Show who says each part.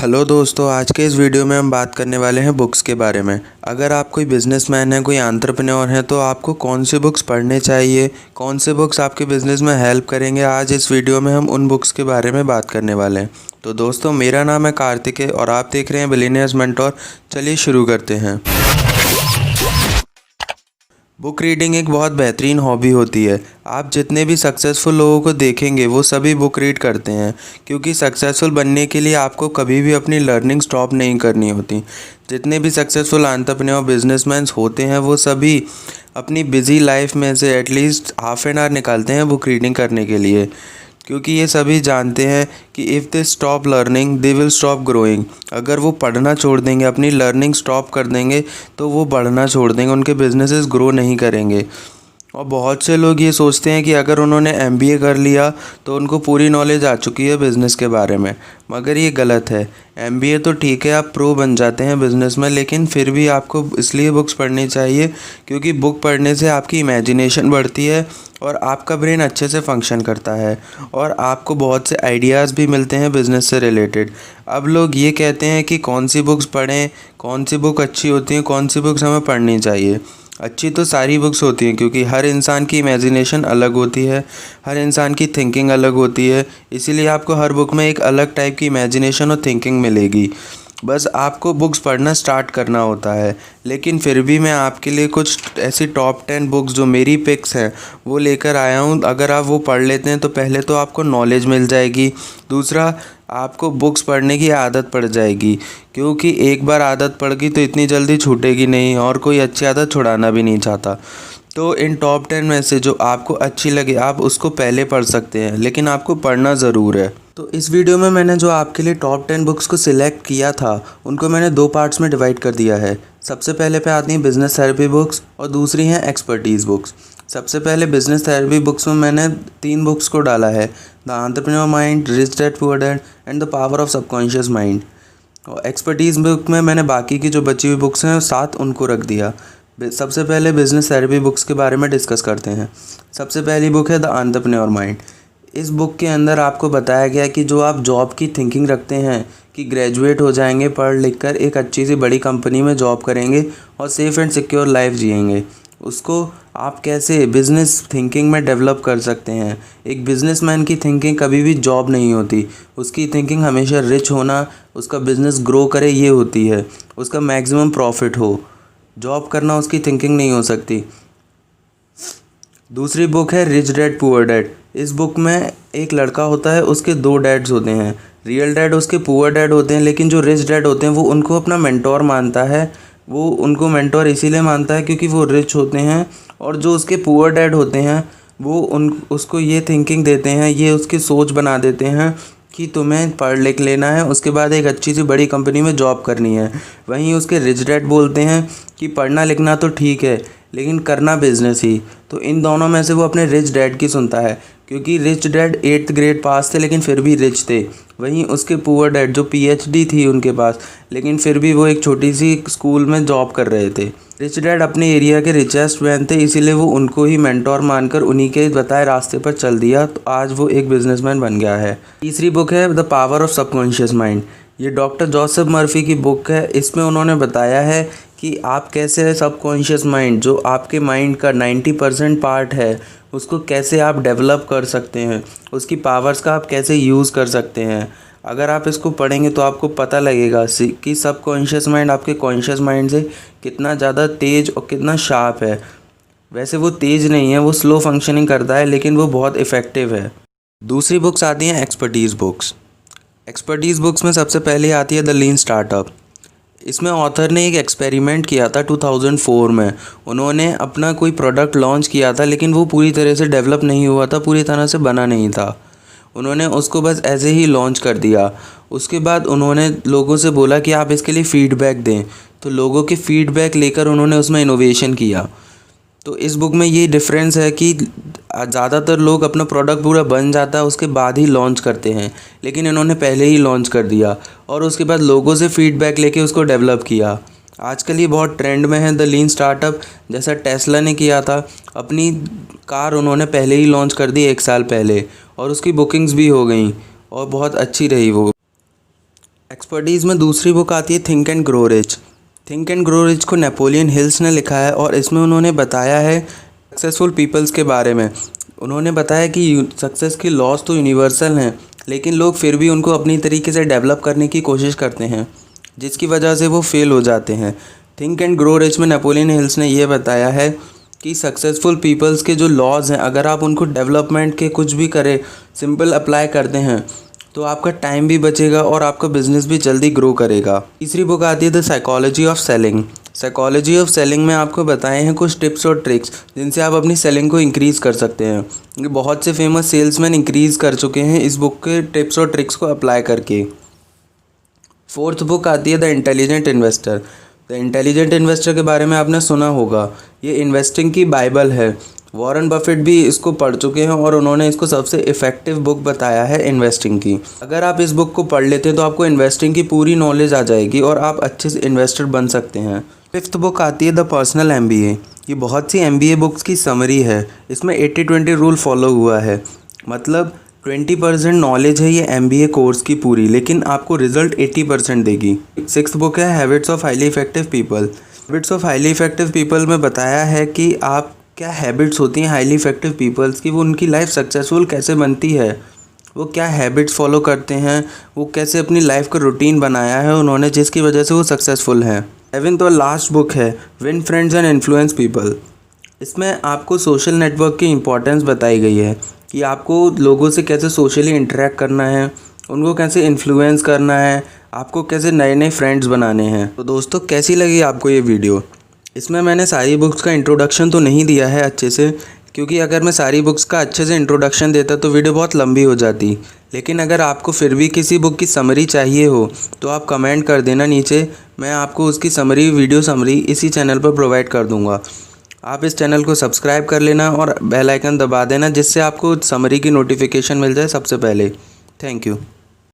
Speaker 1: Hello दोस्तों, आज के इस वीडियो में हम बात करने वाले हैं बुक्स के बारे में। अगर आप कोई बिजनेसमैन है, कोई एंटरप्रेन्योर है, तो आपको कौन सी बुक्स पढ़ने चाहिए, कौन से बुक्स आपके बिज़नेस में हेल्प करेंगे, आज इस वीडियो में हम उन बुक्स के बारे में बात करने वाले हैं। तो दोस्तों, मेरा नाम है कार्तिक है और आप देख रहे हैं बिलियनियर्स मेंटोर। चलिए शुरू करते हैं। बुक रीडिंग एक बहुत बेहतरीन हॉबी होती है। आप जितने भी सक्सेसफुल लोगों को देखेंगे वो सभी बुक रीड करते हैं, क्योंकि सक्सेसफुल बनने के लिए आपको कभी भी अपनी लर्निंग स्टॉप नहीं करनी होती। जितने भी सक्सेसफुल एंटरप्रेन्योर बिजनेसमैन होते हैं वो सभी अपनी बिजी लाइफ में से एटलीस्ट हाफ एन आवर निकालते हैं बुक रीडिंग करने के लिए, क्योंकि ये सभी जानते हैं कि if they stop learning they will stop growing. अगर वो पढ़ना छोड़ देंगे, अपनी लर्निंग स्टॉप कर देंगे, तो वो बढ़ना छोड़ देंगे, उनके बिजनेसेस ग्रो नहीं करेंगे। और बहुत से लोग ये सोचते हैं कि अगर उन्होंने एमबीए कर लिया तो उनको पूरी नॉलेज आ चुकी है बिज़नेस के बारे में, मगर ये गलत है। एमबीए तो ठीक है, आप प्रो बन जाते हैं बिज़नेस में, लेकिन फिर भी आपको इसलिए बुक्स पढ़नी चाहिए क्योंकि बुक पढ़ने से आपकी इमेजिनेशन बढ़ती है और आपका ब्रेन अच्छे से फंक्शन करता है और आपको बहुत से आइडियाज़ भी मिलते हैं बिज़नेस से रिलेटेड। अब लोग ये कहते हैं कि कौन सी बुक्स पढ़ें, कौन सी बुक अच्छी होती हैं, कौन सी बुक्स हमें पढ़नी चाहिए। अच्छी तो सारी बुक्स होती हैं, क्योंकि हर इंसान की इमेजिनेशन अलग होती है, हर इंसान की थिंकिंग अलग होती है, इसीलिए आपको हर बुक में एक अलग टाइप की इमेजिनेशन और थिंकिंग मिलेगी। बस आपको बुक्स पढ़ना स्टार्ट करना होता है। लेकिन फिर भी मैं आपके लिए कुछ ऐसी टॉप 10 बुक्स जो मेरी पिक्स हैं वो लेकर आया हूँ। अगर आप वो पढ़ लेते हैं तो पहले तो आपको नॉलेज मिल जाएगी, दूसरा आपको बुक्स पढ़ने की आदत पड़ जाएगी, क्योंकि एक बार आदत पड़ गई तो इतनी जल्दी छूटेगी नहीं और कोई अच्छी आदत छुड़ाना भी नहीं चाहता। तो इन टॉप 10 में से जो आपको अच्छी लगे आप उसको पहले पढ़ सकते हैं, लेकिन आपको पढ़ना ज़रूर है। तो इस वीडियो में मैंने जो आपके लिए टॉप 10 बुक्स को सिलेक्ट किया था उनको मैंने दो पार्ट्स में डिवाइड कर दिया है। सबसे पहले पे आती हैं बिज़नेस थेरेपी बुक्स और दूसरी हैं एक्सपर्टीज़ बुक्स। सबसे पहले बिज़नेस थेरेपी बुक्स में मैंने 3 बुक्स को डाला है, the entrepreneur mind, rich dad poor dad and the power of subconscious mind. और एक्सपर्टीज़ बुक में मैंने बाकी की जो बची हुई बुक्स हैं साथ उनको रख दिया। सबसे पहले बिज़नेस थेरेपी बुक्स के बारे में डिस्कस करते हैं। सबसे पहली बुक है द एंटरप्रेन्योर माइंड। इस बुक के अंदर आपको बताया गया कि जो आप जॉब की थिंकिंग रखते हैं कि ग्रेजुएट हो जाएंगे, पढ़ लिख कर एक अच्छी सी बड़ी कंपनी में जॉब करेंगे और सेफ़ एंड सिक्योर लाइफ जिएंगे, उसको आप कैसे बिज़नेस थिंकिंग में डेवलप कर सकते हैं। एक बिज़नेसमैन की थिंकिंग कभी भी जॉब नहीं होती, उसकी थिंकिंग हमेशा रिच होना, उसका बिज़नेस ग्रो करे ये होती है, उसका मैक्सिमम प्रॉफिट हो। जॉब करना उसकी थिंकिंग नहीं हो सकती। दूसरी बुक है रिच डैड पुअर डैड। इस बुक में एक लड़का होता है, उसके 2 डैड्स होते हैं। रियल डैड उसके पुअर डैड होते हैं, लेकिन जो रिच डैड होते हैं वो उनको अपना मेंटोर मानता है। वो उनको मेंटोर इसीलिए मानता है क्योंकि वो रिच होते हैं, और जो उसके पुअर डैड होते हैं वो उसको ये थिंकिंग देते हैं, ये उसकी सोच बना देते हैं कि तुम्हें पढ़ लिख लेना है, उसके बाद एक अच्छी सी बड़ी कंपनी में जॉब करनी है। वहीं उसके रिच डैड बोलते हैं कि पढ़ना लिखना तो ठीक है लेकिन करना बिजनेस ही। तो इन दोनों में से वो अपने रिच डैड की सुनता है, क्योंकि रिच डैड 8th ग्रेड पास थे लेकिन फिर भी रिच थे। वहीं उसके पुअर डैड जो पीएचडी थी उनके पास, लेकिन फिर भी वो एक छोटी सी स्कूल में जॉब कर रहे थे। रिच डैड अपने एरिया के रिचेस्ट मैन थे, इसीलिए वो उनको ही मेंटोर मानकर उन्हीं के बताए रास्ते पर चल दिया, तो आज वो एक बिजनेसमैन बन गया है। तीसरी बुक है the power of subconscious mind. ये डॉक्टर जोसेफ मर्फी की बुक है। इसमें उन्होंने बताया है कि आप कैसे सबकॉन्शियस माइंड, जो आपके माइंड का 90% पार्ट है, उसको कैसे आप डेवलप कर सकते हैं, उसकी पावर्स का आप कैसे यूज़ कर सकते हैं। अगर आप इसको पढ़ेंगे तो आपको पता लगेगा कि सबकॉन्शियस माइंड आपके कॉन्शियस माइंड से कितना ज़्यादा तेज़ और कितना शार्प है। वैसे वो तेज़ नहीं है, वो स्लो फंक्शनिंग करता है, लेकिन वो बहुत इफ़ेक्टिव है। दूसरी बुक्स आती हैं एक्सपर्टीज़ बुक्स। एक्सपर्टीज़ बुक्स में सबसे पहले आती है द लीन स्टार्टअप। इसमें ऑथर ने एक एक्सपेरिमेंट किया था 2004 में। उन्होंने अपना कोई प्रोडक्ट लॉन्च किया था, लेकिन वो पूरी तरह से डेवलप नहीं हुआ था, पूरी तरह से बना नहीं था। उन्होंने उसको बस ऐसे ही लॉन्च कर दिया। उसके बाद उन्होंने लोगों से बोला कि आप इसके लिए फ़ीडबैक दें, तो लोगों के फ़ीडबैक लेकर उन्होंने उसमें इनोवेशन किया। तो इस बुक में ये डिफरेंस है कि ज़्यादातर लोग अपना प्रोडक्ट पूरा बन जाता है उसके बाद ही लॉन्च करते हैं, लेकिन इन्होंने पहले ही लॉन्च कर दिया और उसके बाद लोगों से फ़ीडबैक लेके उसको डेवलप किया। आजकल ये बहुत ट्रेंड में है द लीन स्टार्टअप। जैसा टेस्ला ने किया था, अपनी कार उन्होंने पहले ही लॉन्च कर दी 1 साल पहले, और उसकी बुकिंग्स भी हो गई और बहुत अच्छी रही वो। एक्सपर्टीज़ में दूसरी बुक आती है think and grow rich. Think and grow rich को नेपोलियन हिल्स ने लिखा है और इसमें उन्होंने बताया है सक्सेसफुल पीपल्स के बारे में। उन्होंने बताया कि सक्सेस की लॉज तो यूनिवर्सल हैं, लेकिन लोग फिर भी उनको अपनी तरीके से डेवलप करने की कोशिश करते हैं, जिसकी वजह से वो फेल हो जाते हैं। थिंक एंड ग्रो रिच में नेपोलियन हिल्स ने ये बताया है कि सक्सेसफुल पीपल्स के जो लॉज हैं, अगर आप उनको डेवलपमेंट के कुछ भी करें, सिंपल अप्लाई करते हैं, तो आपका टाइम भी बचेगा और आपका बिजनेस भी जल्दी ग्रो करेगा। तीसरी बुक आती है the psychology of selling. Psychology of selling में आपको बताए हैं कुछ टिप्स और ट्रिक्स जिनसे आप अपनी सेलिंग को इंक्रीज़ कर सकते हैं। ये बहुत से फेमस सेल्समैन इंक्रीज़ कर चुके हैं इस बुक के टिप्स और ट्रिक्स को अप्लाई करके। फोर्थ बुक आती है the intelligent investor. The intelligent investor के बारे में आपने सुना होगा, ये इन्वेस्टिंग की बाइबल है। वॉरेन बफेट भी इसको पढ़ चुके हैं और उन्होंने इसको सबसे इफ़ेक्टिव बुक बताया है इन्वेस्टिंग की। अगर आप इस बुक को पढ़ लेते हैं तो आपको इन्वेस्टिंग की पूरी नॉलेज आ जाएगी और आप अच्छे से इन्वेस्टर बन सकते हैं। फिफ्थ बुक आती है द पर्सनल MBA। ये बहुत सी MBA बुक्स की समरी है। इसमें 80-20 रूल फॉलो हुआ है, मतलब 20% नॉलेज है ये MBA कोर्स की पूरी, लेकिन आपको रिजल्ट 80% देगी। सिक्स्थ बुक है habits of highly effective people. Habits of highly effective people में बताया है कि आप क्या हैबिट्स होती हैं हाईली इफेक्टिव पीपल्स की, वो उनकी लाइफ सक्सेसफुल कैसे बनती है, वो क्या हैबिट्स फॉलो करते हैं, वो कैसे अपनी लाइफ का रूटीन बनाया है उन्होंने जिसकी वजह से वो सक्सेसफुल हैं। सेवेंथ और लास्ट बुक है win friends and influence people. इसमें आपको सोशल नेटवर्क की इम्पोर्टेंस बताई गई है कि आपको लोगों से कैसे सोशली इंटरेक्ट करना है, उनको कैसे इन्फ्लुएंस करना है, आपको कैसे नए नए फ्रेंड्स बनाने हैं। तो दोस्तों, कैसी लगी आपको ये वीडियो? इसमें मैंने सारी बुक्स का इंट्रोडक्शन तो नहीं दिया है अच्छे से, क्योंकि अगर मैं सारी बुक्स का अच्छे से इंट्रोडक्शन देता तो वीडियो बहुत लंबी हो जाती। लेकिन अगर आपको फिर भी किसी बुक की समरी चाहिए हो तो आप कमेंट कर देना नीचे, मैं आपको उसकी समरी, वीडियो समरी इसी चैनल पर प्रोवाइड कर दूँगा। आप इस चैनल को सब्सक्राइब कर लेना और बेल आइकन दबा देना, जिससे आपको समरी की नोटिफिकेशन मिल जाए सबसे पहले। Thank you.